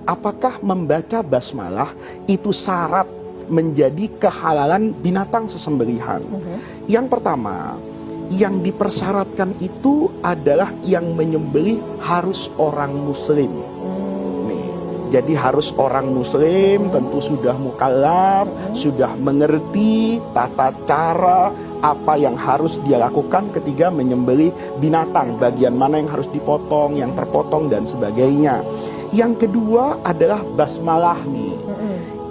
apakah membaca basmalah itu syarat menjadi kehalalan binatang sesembelihan? Yang pertama, yang dipersyaratkan itu adalah yang menyembelih harus orang muslim. Nih, jadi harus orang muslim, tentu sudah mukallaf, sudah mengerti tata cara apa yang harus dia lakukan ketika menyembelih binatang, bagian mana yang harus dipotong, yang terpotong dan sebagainya. Yang kedua adalah basmalah nih.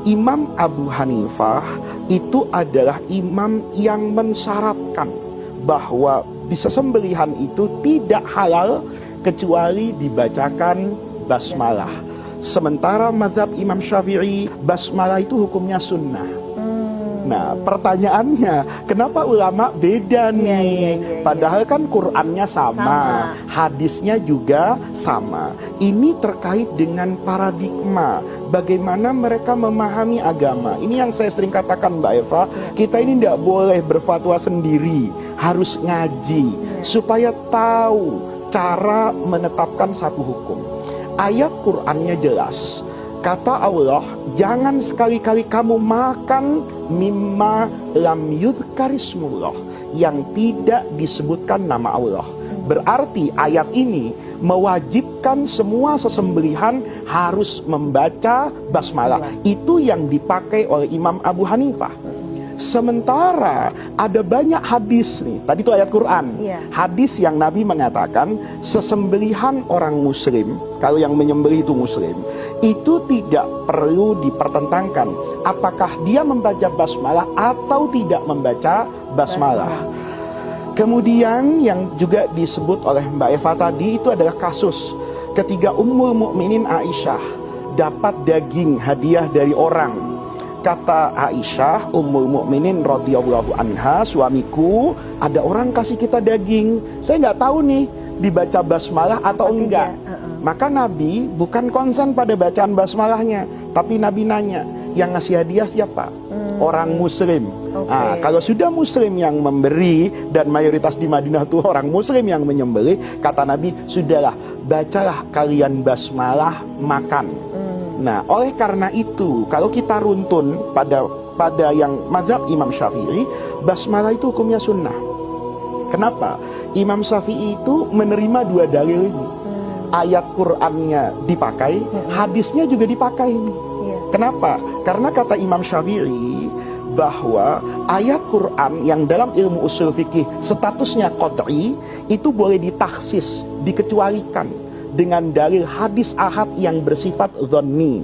Imam Abu Hanifah itu adalah imam yang mensyaratkan bahwa bisa sembelihan itu tidak halal kecuali dibacakan basmalah. Sementara mazhab Imam Syafi'i, basmalah itu hukumnya sunnah. Nah, pertanyaannya, kenapa ulama beda nih? Padahal kan Qur'annya sama, hadisnya juga sama. Ini terkait dengan paradigma, bagaimana mereka memahami agama. Ini yang saya sering katakan Mbak Eva, kita ini tidak boleh berfatwa sendiri, harus ngaji, supaya tahu cara menetapkan satu hukum. Ayat Qur'annya jelas. Kata Allah, jangan sekali-kali kamu makan mimma lam yudhkarismullah, yang tidak disebutkan nama Allah. Berarti ayat ini mewajibkan semua sesembelihan harus membaca basmalah. Itu yang dipakai oleh Imam Abu Hanifah. Sementara ada banyak hadis nih, tadi itu ayat Quran, hadis yang Nabi mengatakan sesembelihan orang muslim, kalau yang menyembelih itu muslim, itu tidak perlu dipertentangkan apakah dia membaca basmalah atau tidak membaca basmalah. Kemudian yang juga disebut oleh Mbak Eva tadi itu adalah kasus ketika Ummul Mukminin Aisyah dapat daging hadiah dari orang. Kata Aisyah, Ummul Mukminin radhiyallahu anha, suamiku, ada orang kasih kita daging. Saya nggak tahu nih dibaca basmalah atau enggak. Maka Nabi bukan konsen pada bacaan basmalahnya, tapi Nabi nanya, yang ngasih hadiah siapa? Orang muslim. Nah, kalau sudah muslim yang memberi, dan mayoritas di Madinah itu orang muslim yang menyembelih, kata Nabi, sudahlah, bacalah kalian basmalah, makan. Nah, oleh karena itu, kalau kita runtun pada yang mazhab Imam Syafi'i, basmalah itu hukumnya sunnah. Kenapa? Imam Syafi'i itu menerima dua dalil ini. Ayat Qur'annya dipakai, hadisnya juga dipakai ini. Kenapa? Karena kata Imam Syafi'i bahwa ayat Quran yang dalam ilmu usul fikih statusnya qad'i itu boleh ditaksis, dikecualikan dengan dalil hadis ahad yang bersifat dhanni.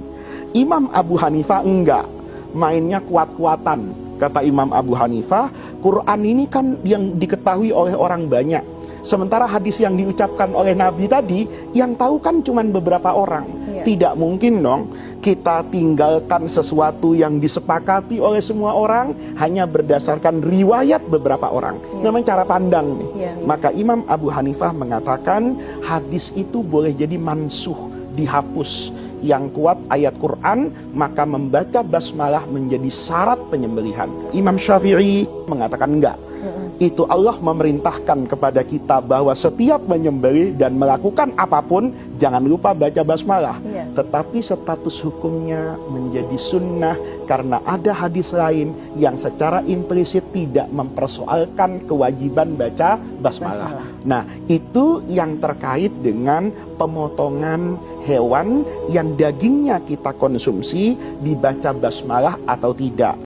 Imam Abu Hanifah enggak, mainnya kuat-kuatan. Kata Imam Abu Hanifah, Quran ini kan yang diketahui oleh orang banyak, sementara hadis yang diucapkan oleh Nabi tadi yang tahu kan cuma beberapa orang. Tidak mungkin dong kita tinggalkan sesuatu yang disepakati oleh semua orang hanya berdasarkan riwayat beberapa orang. Namanya cara pandang nih. Maka Imam Abu Hanifah mengatakan hadis itu boleh jadi mansuh, dihapus. Yang kuat ayat Quran, maka membaca basmalah menjadi syarat penyembelihan. Imam Syafi'i mengatakan enggak. Itu Allah memerintahkan kepada kita bahwa setiap menyembelih dan melakukan apapun jangan lupa baca basmalah. Tetapi status hukumnya menjadi sunnah karena ada hadis lain yang secara implisit tidak mempersoalkan kewajiban baca basmalah. Nah, itu yang terkait dengan pemotongan hewan yang dagingnya kita konsumsi, dibaca basmalah atau tidak.